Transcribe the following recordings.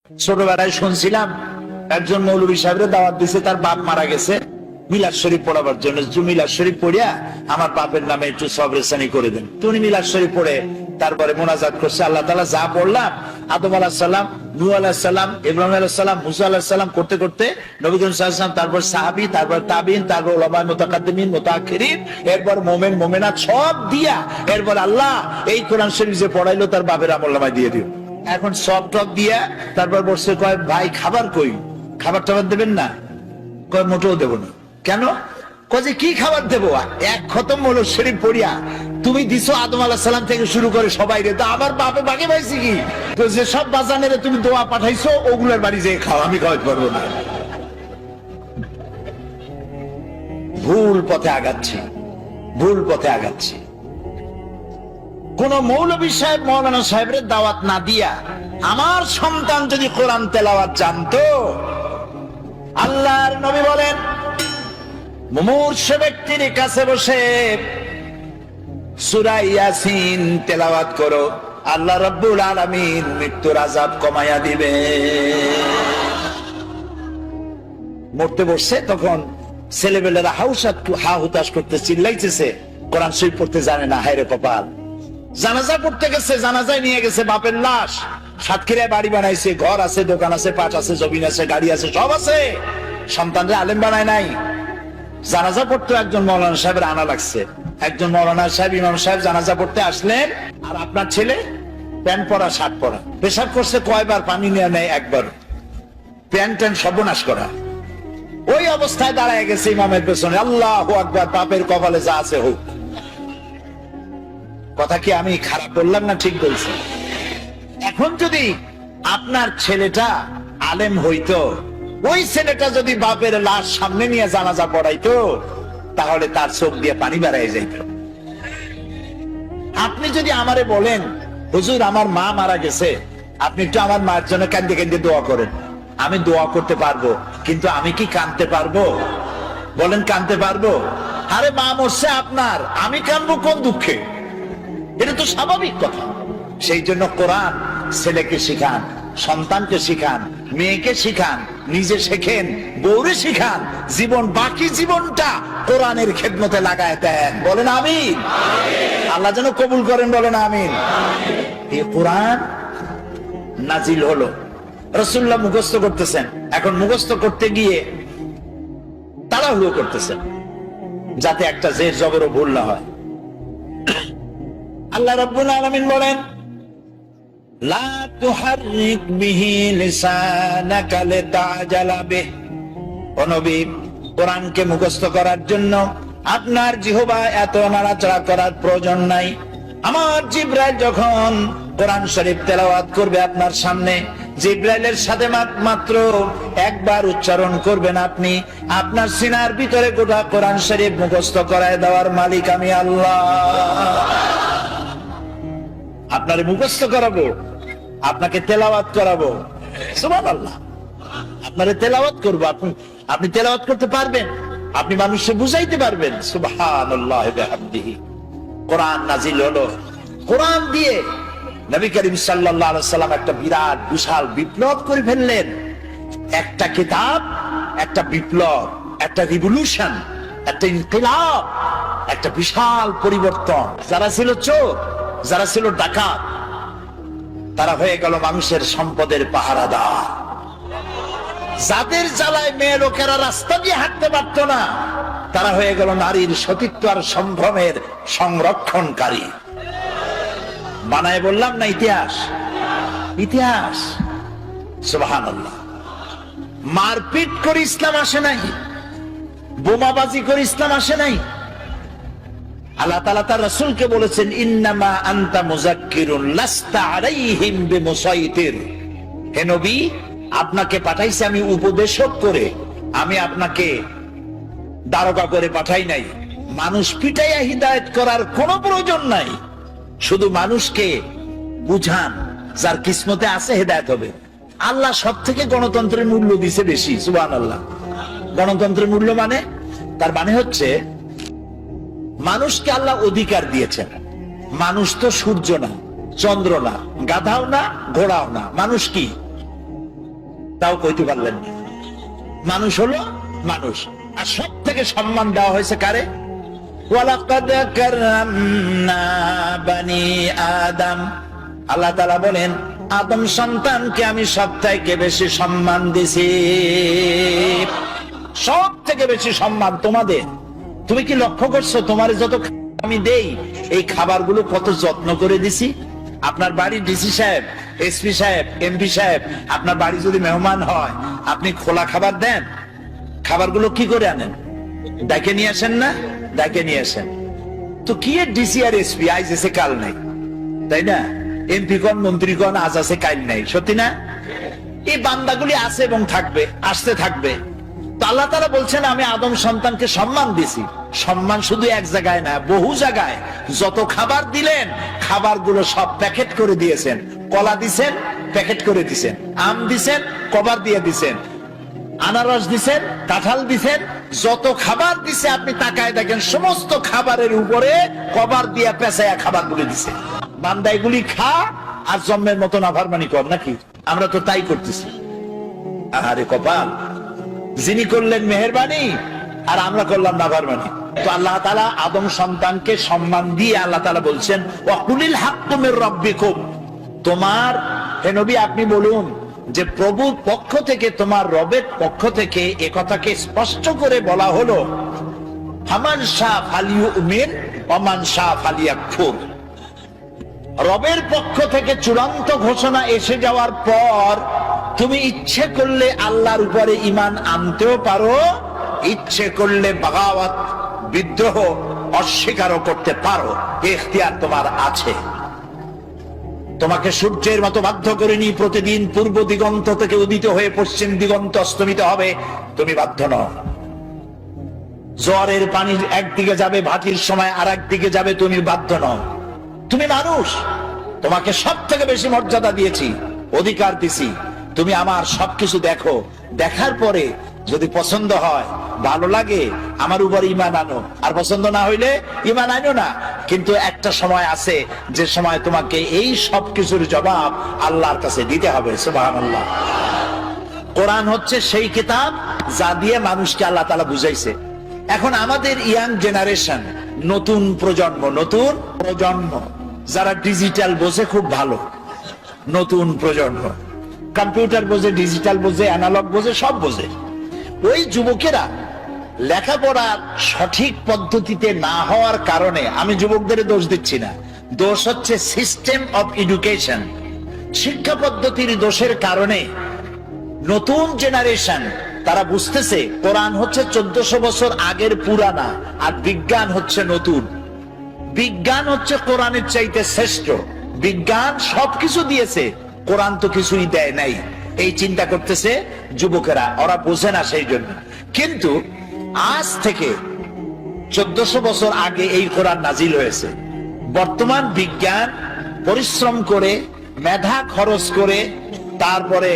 ছোটবেলায় শুনছিলাম একজন মৌলভী সাহেবের দাওয়াত দিছে, তার বাপ মারা গেছে, মিলাদ শরীফ পড়াবার জন্য। মিলাদ শরীফ পড়িয়া আমার বাপের নামে একটু সবরেসানি করে দেন। তো উনি মিলাদ শরীফ পড়ে তারপরে মোনাজাত করছে, আল্লাহ তাআলা যা পড়লাম, আদম আলাইহিস সালাম, নূহ আলাইহিস সালাম, ইব্রাহিম আলাইহিস সালাম, মুসা আলাইহিস সালাম করতে করতে নবী করিম সাল্লাল্লাহু আলাইহি ওয়াসাল্লাম, তারপর সাহাবী, তারপর তাবিঈন, তারপর উলামা মুতাকাদ্দিমিন, মুতাআখিরিন, এরপর মুমিন মুমিনাত সব দিয়া এরপর আল্লাহ এই কোরআন শরীফ যে পড়াইলো তার বাপের আমলনামায় দিয়ে দিও। এখন সব টক দিয়া তারপর বসে কয়, ভাই খাবার কই, খাবার টাবার দেবেন না? কয় মোটেও দেব না। কেন? কয় কি খাবার দেবো? এক খতম হলো শরীফ পড়িয়া তুমি দিছো আদম আলাইহিস সালাম থেকে শুরু করে সবাই রে, তো আমার বাপে বাকি পাইছি কি? তো যে সব বাজানেরে তুমি দোয়া পাঠাইছো ওগুলোর বাড়ি যেয়ে খাও, আমি খাওয়াতে পারবো না। ভুল পথে আগাচ্ছি, ভুল পথে আগাচ্ছি। কোন মৌলভী সাহেব মৌলানা সাহেবের দাওয়াত না দিয়া আমার সন্তান যদি কোরআন তেলাওয়াত জানতো, আল্লাহর নবী বলেন মুমূর্ষ ব্যক্তির কাছে বসে সূরা ইয়াসিন তেলাওয়াত করো, আল্লাহ রাব্বুল আলামিন মৃত্যুর আযাব কমায়া দিবে। মরতে বসছে তখন ছেলেবেলেরা হা হুতাশ করতে চিল্লাইতেছে, কোরআন শরীফ পড়তে জানে না, হায়রে কপাল। জানাজা পড়তে গেছে, জানাজায় নিয়ে গেছে বাপের লাশ, সাতক্ষীরায় বাড়ি বানাইছে, ঘর আছে, দোকান আছে, পাট আছে, জমিন আছে, গাড়ি আছে, সব আছে, সন্তানরা আলেম বানায় নাই। জানাজা পড়তে একজন মৌলানা সাহেবের আনা লাগছে, একজন মৌলানা সাহেব, ইমাম সাহেব জানাজা পড়তে আসলেন, আর আপনার ছেলে প্যান্ট পরা শার্ট পরা, পেশাব করছে কয়বার, পানি নিয়ে নেয় একবার, প্যান্ট ট্যান্ট সর্বনাশ করা। ওই অবস্থায় দাঁড়ায় গেছে ইমামের পেছনে, আল্লাহু আকবার, পাপের কপালে যা আছে হোক। কথা কি আমি খারাপ বললাম না ঠিক বলছি? এখন যদি আপনার ছেলেটা আলেম হইতো, ওই ছেলেটা যদি বাপের লাশ সামনে নিয়ে জানাজা পড়াইতো, তাহলে তার চোখ দিয়ে পানি বেরিয়ে যাইত। আপনি যদি আমারে বলেন, হুজুর আমার মা মারা গেছে, আপনি একটু আমার মার জন্য কান্দে কান্দে দোয়া করেন, আমি দোয়া করতে পারবো, কিন্তু আমি কি কাঁদতে পারবো? বলেন কাঁদতে পারবো? আরে মা মরছে আপনার, আমি কাঁদবো কোন দুঃখে? এটা তো স্বাভাবিক কথা। সেই জন্য কোরআন ছেলেকে শিখান, সন্তানকে শিখান, মেয়েকে শিখান, নিজে শেখেন, বউরে শিখান, জীবন বাকি জীবনটা কোরআনের খেদমতে লাগায় দেন। বলেন আমিন। আল্লাহ যেন কবুল করেন, বলেন আমিন। এই কোরআন নাজিল হলো, রাসূলুল্লাহ মুখস্থ করতেছেন, এখন মুখস্থ করতে গিয়ে তাড়াহুড়ো করতেছেন যাতে একটা জের জবরও ভুল না হয়। আল্লাহ রাব্বুল আলামিন বলেন, লা তুহাররিক বিহি লিসানাকা লিতাজালা বিহি। ও নবী, কোরআনকে মুখস্থ করার জন্য আপনার জিহ্বা এত নাড়াচাড়া করার প্রয়োজন নাই। আমার জিবরাইল যখন কোরআন শরীফ তেলাওয়াত করবে আপনার সামনে, জিবরাইলের সাথে মাত্র একবার উচ্চারণ করবেন আপনি, আপনার সিনার ভিতরে গোটা কোরআন শরীফ মুখস্থ করায় দেওয়ার মালিক আমি আল্লাহ। আপনারে মুখস্থ করাবো, আপনাকে তেলাওয়াত করাবো, সুবহানাল্লাহ। আপনারে তেলাওয়াত করবো, আপনি তেলাওয়াত করতে পারবেন, আপনি মানুষকে বুঝাইতে পারবেন। সুবহানাল্লাহ ওয়া বিহামদিহি। কোরআন নাজিল হলো, কোরআন দিয়ে নবী করিম সাল্লাল্লাহু আলাইহি সাল্লাম একটা বিরাট বিশাল বিপ্লব করে ফেললেন। একটা কিতাব, একটা বিপ্লব, একটা রিভলিউশন, একটা ইনকিলাব, একটা বিশাল পরিবর্তন। যারা ছিল চোর, যারা ছিল ডাকাত, তারা হয়ে গেল মানুষের সম্পদের পাহারাদার। যাদের জ্বালায় মেয়ে লোকেরা রাস্তা দিয়ে হাঁটতে পারত না, তারা হয়ে গেল নারীর সতীত্ব আর সম্ভ্রমের সংরক্ষণকারী। বানায় বললাম না ইতিহাস, ইতিহাস। সুবহানাল্লাহ। মারপিট করে ইসলাম আসে নাই, বোমাবাজি করে ইসলাম আসে নাই। আল্লাহ তাআলা তার রাসূলকে বলেছেন, ইন্নামা আনতা মুযাক্কিরুন লাস্তা আলাইহিম বিমুসাইতির। হে নবী, আপনাকে পাঠাইছি আমি উপদেশক করে, আমি আপনাকে দারোগা করে পাঠাই নাই। মানুষ পিটাইয়া হিদায়াত করার কোনো প্রয়োজন নাই, শুধু মানুষকে বুঝান, যার কিসমতে আছে হেদায়েত হবে। আল্লাহ সব থেকে গণতন্ত্রের মূল্য দিছে বেশি। সুবহানাল্লাহ। গণতন্ত্রের মূল্য মানে, তার মানে হচ্ছে মানুষকে আল্লাহ অধিকার দিয়েছেন। মানুষ তো সূর্য না, চন্দ্র না, গাধাও না, ঘোড়াও না, মানুষ কি? তাও কইতে পারলেন না। মানুষ হলো মানুষ। আর সব থেকে সম্মান দেওয়া হয়েছে কারে? ওয়ালাকাদ কাররামনা বানি আদম। আল্লাহ তাআলা বলেন, আদম সন্তানকে আমি সব থেকে বেশি সম্মান দিছি। সব থেকে বেশি সম্মান তোমাদের। তুমি কি লক্ষ্য করছো তোমার যত আমি দেই, এই খাবারগুলো কত যত্ন করে দিছি? আপনার বাড়ির ডিসি সাহেব, এসপি সাহেব, এমপি সাহেব, আপনার বাড়ি যদি মেহমান হয়, আপনি খোলা খাবার দেন? খাবারগুলো কি করে আনেন? ডাকে নিয়ে আসেন না? ডাকে নিয়ে আসেন। তো কি ডিসি আর এসপি আজ এসে কাল নাই, তাই না? এমপি গণ, মন্ত্রীগণ আজ আছে কাল নাই, সত্যি না? এই বান্দাগুলি আছে এবং থাকবে, আসতে থাকবে। তো আল্লাহ তাআলা বলছেন, আমি আদম সন্তানকে সম্মান দিছি। সম্মান শুধু এক জায়গায় না, বহু জায়গায়। যত খাবার দিলেন, খাবারগুলো সব প্যাকেট করে দিয়েছেন। কলা দিছেন, প্যাকেট করে দিছেন। আম দিছেন, কভার দিয়ে দিছেন। আনারস দিছেন, কাঁঠাল দিছেন। যত খাবার দিছে আপনি তাকায় দেখেন, সমস্ত খাবারের উপরে কভার দিয়ে পেঁচায়া খাবারগুলি দিছে। বান্দা এগুলি খা আর জন্মের মতো নাফরমানি কর, নাকি? আমরা তো তাই করতেছি। আরে কপাল, যিনি করলেন মেহেরবানি আর আমরা করলাম নাফরমানি। তো আল্লাহ তাআলা আদম সন্তানকে সম্মান দিয়ে আল্লাহ তাআলা বলছেন, ওয়াকুলিল হাক্কু মির রাব্বিকুম। তোমার হে নবী আপনি বলুন যে প্রভুর পক্ষ থেকে, তোমার রবের পক্ষ থেকে এ কথাকে স্পষ্ট করে বলা হলো, ফামান শাআ ফালিউমিন ওয়া মান শাআ ফালিয়াকফুর। রবের পক্ষ থেকে চূড়ান্ত ঘোষণা এসে যাওয়ার পর তুমি ইচ্ছে করলে আল্লাহর উপরে ঈমান আনতেও পারো, ইচ্ছে করলে বাগাওয়াত, বিদ্রোহ, অস্বীকারও করতে পারো। ইখতিয়ার তোমার আছে। তোমাকে সূর্যের মতো বাধ্য করিনি প্রতিদিন পূর্ব দিগন্ত থেকে উদিত হয়ে পশ্চিম দিগন্ত অস্তমিত হবে, তুমি বাধ্য নও। জোয়ারের পানি একদিকে যাবে, ভাটির সময় আর একদিকে যাবে, তুমি বাধ্য নও। তুমি মানুষ, তোমাকে সব থেকে বেশি মর্যাদা দিয়েছি, অধিকার দিছি। তুমি আমার সবকিছু দেখো, দেখার পরে যদি পছন্দ হয়, ভালো লাগে, আমার উপর ঈমান আনো, আর পছন্দ না হইলে ঈমান আনো না। কিন্তু একটা সময় আছে যে সময় তোমাকে এই সব কিছুর জবাব আল্লাহর কাছে দিতে হবে। সুবহানাল্লাহ। কোরআন হচ্ছে সেই কিতাব যা দিয়ে মানুষকে আল্লাহ তাআলা বুঝাইছে। এখন আমাদের ইয়াং জেনারেশন, নতুন প্রজন্ম যারা ডিজিটাল বোঝে খুব ভালো, নতুন প্রজন্ম কম্পিউটার বোঝে, ডিজিটাল বোঝে, অ্যানালগ বোঝে, সব বোঝে। ওই যুবকেরা লেখাপড়ার সঠিক পদ্ধতিতে না হওয়ার কারণে, আমি যুবকদের দোষ দিচ্ছি না, দোষ হচ্ছে সিস্টেম অফ এডুকেশন, শিক্ষা পদ্ধতির দোষের কারণে নতুন জেনারেশন তারা বুঝতেছে কোরআন হচ্ছে 1400 বছর আগের পুরানা, আর বিজ্ঞান হচ্ছে নতুন। বিজ্ঞান হচ্ছে কোরআনের চাইতে শ্রেষ্ঠ। বিজ্ঞান সবকিছু দিয়েছে, কোরআন তো কিছুই দেয় নাই। এই চিন্তা করতেছে যুবকেরা, ওরা বোঝে না সেই জন্য। কিন্তু আজ থেকে 1400 বছর আগে এই কোরআন নাজিল হয়েছে। বর্তমান বিজ্ঞান পরিশ্রম করে, মেধা খরচ করে, তারপরে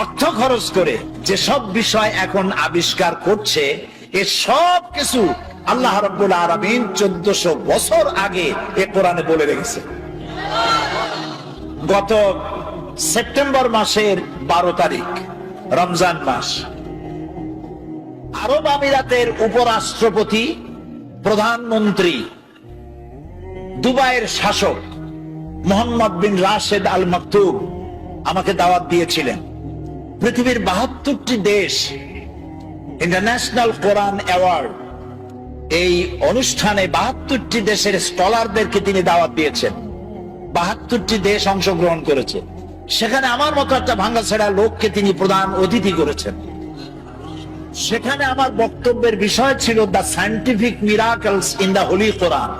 অর্থ খরচ করে যেসব বিষয় এখন আবিষ্কার করছে, এ সব কিছু আল্লাহ রাব্বুল আলামিন 1400 বছর আগে এ কোরআনে বলে রেখেছে। গত সেপ্টেম্বর মাসের 12 তারিখ, রমজান মাস, আরব আমিরাতের উপরাষ্ট্রপতি, প্রধানমন্ত্রী, দুবাইয়ের শাসক মোহাম্মদ বিন রাশেদ আল মাকতুম আমাকে দাওয়াত দিয়েছিলেন। পৃথিবীর 72টি দেশ ইন্টারন্যাশনাল কোরআন অ্যাওয়ার্ড, এই অনুষ্ঠানে 72টি দেশের স্কলারদেরকে তিনি দাওয়াত দিয়েছেন। 72টি দেশ অংশগ্রহণ করেছে। সেখানে আমার মতো একটা ভাঙ্গাছেড়া লোককে তিনি প্রধান অতিথি করেছেন। সেখানে আমার বক্তব্যের বিষয় ছিল the scientific miracles in the holy Quran,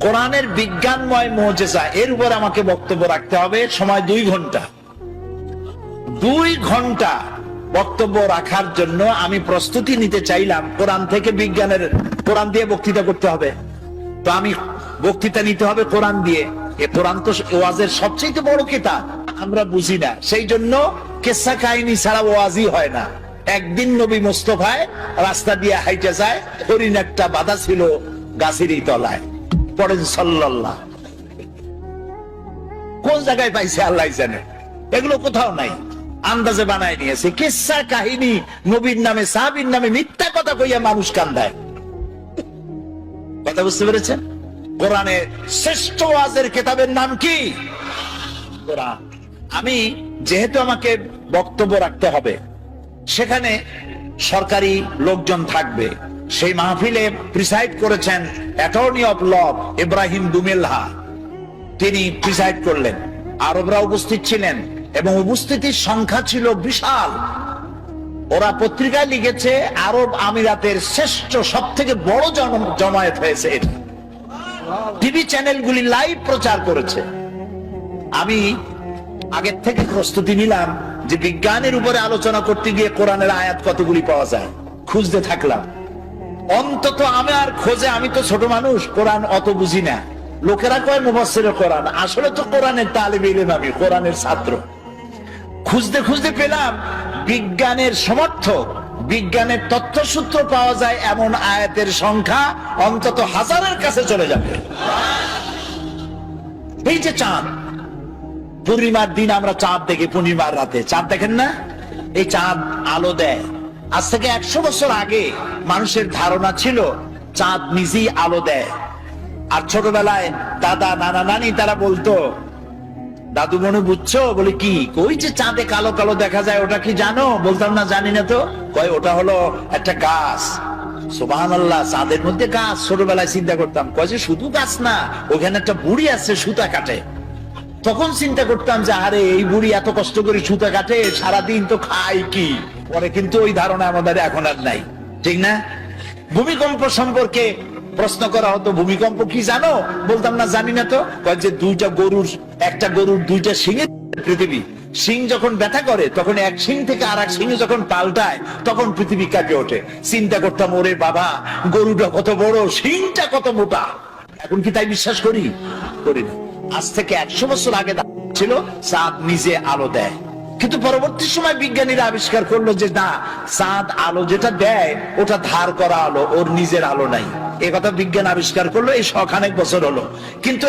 কোরআনের বিজ্ঞানময় মুজিজা। এর উপর আমাকে বক্তব্য রাখতে হবে। সময় 2 ঘন্টা। 2 ঘন্টা বক্তব্য রাখার জন্য আমি প্রস্তুতি নিতে চাইলাম কোরআন থেকে বিজ্ঞানের, কোরআন দিয়ে বক্তৃতা করতে হবে। তো আমি বক্তৃতা নিতে হবে কোরআন দিয়ে। এ কোরআন তো ওয়াজের সবচেয়ে বড় কিতাব, আমরা বুঝি না। সেই জন্য কিসসা কাহিনী ছাড়া ওয়াজই হয় না। একদিন নবী মুস্তাফায় রাস্তা দিয়ে হাইটে যায়, হরিণ একটা বাধা ছিল গাছেরই তলায়। পড়েন সাল্লাল্লাহ। কোন জায়গায় পাইছে আল্লাহ জানে। এগুলো কোথাও নাই, আন্দাজে বানায় নিয়েছে কিসসা কাহিনী, নবীর নামে সাহাবীর নামে মিথ্যা কথা কইয়া মানুষ কান্দায়। কথা বুঝতে পেরেছেন? কোরআনের শ্রেষ্ঠ ওয়াজের কিতাবের নাম কি? কোরআন। আমি যেহেতু আমাকে বক্তব্য রাখতে হবে, সেখানে সরকারি লোকজন থাকবে, সেই মাহফিলে প্রিসাইড করেছেন অ্যাটর্নি অফ ল ইব্রাহিম দুমেলহা, তিনি প্রিসাইড করলেন। আরবরা উপস্থিত ছিলেন এবং উপস্থিতির সংখ্যা ছিল বিশাল। ওরা পত্রিকায় লিখেছে আরব আমিরাতের শ্রেষ্ঠ সব থেকে বড় জমায়েত হয়েছে। টিভি চ্যানেলগুলি লাইভ প্রচার করেছে। আমি আগের থেকে প্রস্তুতি নিলাম যে বিজ্ঞানের উপরে আলোচনা করতে গিয়ে কোরআনের আয়াত কতগুলি পাওয়া যায়, খুঁজতে থাকলাম। অন্তত আমার খোঁজে, আমি তো ছোট মানুষ, কোরআন অত বুঝি না। লোকেরা কয় মুফাসসিরে কোরআন, আসলে তো কোরআনের তালিব ইলম, আমি কোরআনের ছাত্র। খুঁজতে খুঁজতে পেলাম বিজ্ঞানের সমর্থক, বিজ্ঞানের তথ্যসূত্র পাওয়া যায় এমন আয়াতের সংখ্যা অন্তত 1000-এর কাছে চলে যাবে। এই যে চাঁদ, পূর্ণিমার দিন আমরা চাঁদ দেখি, পূর্ণিমার রাতে চাঁদ দেখেন না? এই চাঁদ আলো দেয়। আজ থেকে 100 বছর আগে মানুষের ধারণা ছিল চাঁদ নিজেই আলো দেয়। আর ছোটবেলায় দাদা নানা নানি তারা বলতো, দাদু মনে বুঝছো? বলে কি? ওই যে চাঁদে কালো কালো দেখা যায়, ওটা কি জানো? বলতাম না, জানি না তো। কয় ওটা হলো একটা গাছ। সুবহানাল্লাহ, চাঁদের মধ্যে গাছ। ছোটবেলায় চিন্তা করতাম, কয় যে শুধু গাছ না, ওখানে একটা বুড়ি আছে সুতা কাটে। তখন চিন্তা করতাম যে আরে এই বুড়ি এত কষ্ট করে সুতা কাটে, সারাদিন তো খায় কি। পরে কিন্তু ওই ধারণা আমাদের এখন আর নাই, ঠিক না? ভূমিকম্প সম্পর্কে প্রশ্ন করা হতো, ভূমিকম্প কি জানো? বলতাম না, জানি না তো। কয় যে একটা গরুর 2টা শিঙের পৃথিবী, শিং যখন ব্যথা করে তখন এক শিং থেকে আর এক শিঙে যখন পাল্টায় তখন পৃথিবী কাঁপে ওঠে। চিন্তা করতাম, ওরে বাবা, গরুটা কত বড়, শিংটা কত মোটা। এখন কি তাই বিশ্বাস করি? করি না। আজ থেকে 100 বছর আগে ছিল চাঁদ নিজে আলো দেয়, কিন্তু পরবর্তী সময় বিজ্ঞানীরা আবিষ্কার করলো যে না, চাঁদ আলো যেটা দেয় ওটা ধার করা আলো, ওর নিজের আলো নাই। এই কথা বিজ্ঞান আবিষ্কার করলো, এই শখানেক বছর হলো। কিন্তু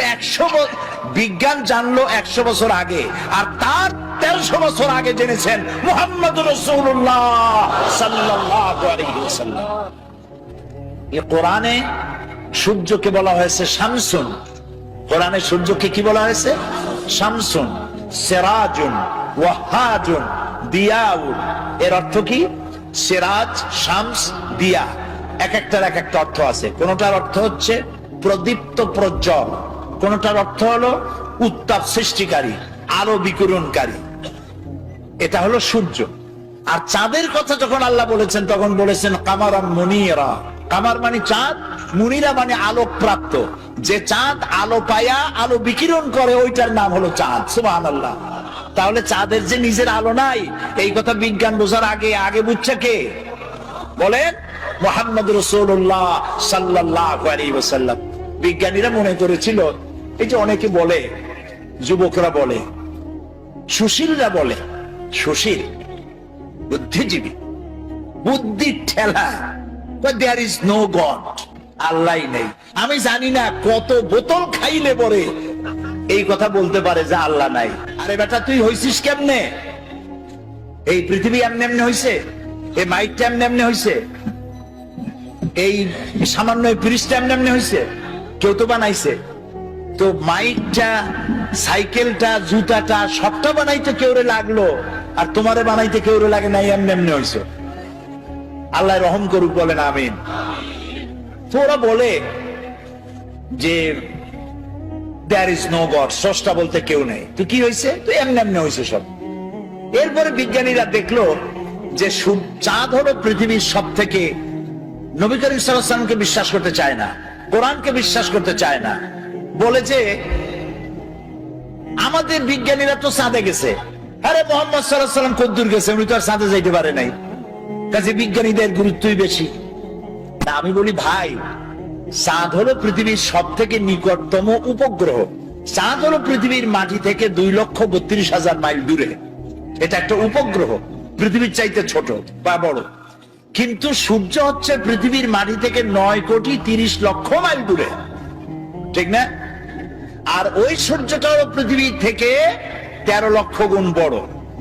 বিজ্ঞান জানলো 100 বছর আগে, আর তার 1300 বছর আগে জেনেছেন মুহাম্মদুর রাসূলুল্লাহ সাল্লাল্লাহু আলাইহি ওয়াসাল্লাম। এই কোরআনে সূর্যকে বলা হয়েছে শামসুন। কোরআনে সূর্যকে কি বলা হয়েছে? শামসুন, সিরাজুন, ওয়াহাজুন, দিয়াউন। এর অর্থ কি? সিরাজ, শামস, দিয়া, এক একটার এক একটা অর্থ আছে। কোনটার অর্থ হচ্ছে প্রদীপ্ত প্রজ্জ্বল, কোনটার অর্থ হলো উত্তাপ সৃষ্টিকারী, আলো বিকিরণকারী। এটা হলো সূর্য। আর চাঁদের কথা যখন আল্লাহ বলেছেন তখন বলেছেন কামারাম মুনিরা। কামার মানে চাঁদ, মুনিরা মানে আলোক প্রাপ্ত। যে চাঁদ আলো পায়া আলো বিকিরণ করে ওইটার নাম হলো চাঁদ। সুবহানাল্লাহ। তাহলে চাঁদের যে নিজের আলো নাই, এই কথা বিজ্ঞান বোঝার আগে বুঝছে কে? বলেন, মুহাম্মদুর রাসূলুল্লাহ সাল্লাল্লাহু আলাইহি ওয়াসাল্লাম। বিজ্ঞানীরা মনে করেছিল, এই যে অনেকে বলে, যুবকরা বলে, সুশীলরা বলে, সুশীল বুদ্ধিজীবী, বুদ্ধির ঠেলা, দেয়ার ইজ নো গড, আল্লাহ নেই। আমি জানি না কত বোতল খাইলে পরে এই কথা বলতে পারে যে আল্লাহ নাই। আরে বেটা, তুই হইছিস কেমনে? এই পৃথিবী এমনি এমনি হইছে? এই মাইকটা এমনি এমনি হইছে? এই সামান্য ব্রিজটা এমনি এমনি হইছে? কেউ তো বানাইছে। তো মাইকটা, সাইকেলটা, জুতাটা সবটা বানাইতে কেউরে লাগলো, আর তোমারে বানাইতে কেউরে লাগে নাই, এমনি এমনি হইছে। আল্লাহ রহম করুক, বলেন আমিন। তো ওরা বলে যে there is no God, স্রষ্টা বলতে কেউ নেই। তো কি হয়েছে? তো এমনি এমনি হয়েছে সব। এরপরে বিজ্ঞানীরা দেখলো যে চাঁদ হলো পৃথিবীর সব থেকে, নবী করিম সাল্লাল্লাহু আলাইহি ওয়াসাল্লামকে বিশ্বাস করতে চায় না, কোরআনকে বিশ্বাস করতে চায় না, বলে যে আমাদের বিজ্ঞানীরা তো চাঁদে গেছে। আরে মুহাম্মদ সাল্লাল্লাহু আলাইহি ওয়াসাল্লাম কদ্দুর গেছে, উনি তো আর চাঁদে যাইতে পারে নাই, কাজে বিজ্ঞানীদের গুরুত্বই বেশি। আমি বলি ভাই, চাঁদ হলো পৃথিবীর সব থেকে নিকটতম উপগ্রহ। চাঁদ হলো পৃথিবীর মাটি থেকে 2,32,000 মাইল দূরে। এটা একটা উপগ্রহ, পৃথিবীর চাইতে ছোট বা বড়। কিন্তু সূর্য হচ্ছে পৃথিবীর মাটি থেকে 9,30,00,000 মাইল দূরে, ঠিক না? আর ওই সূর্যটা হলো পৃথিবী থেকে 13 লক্ষ গুণ বড়।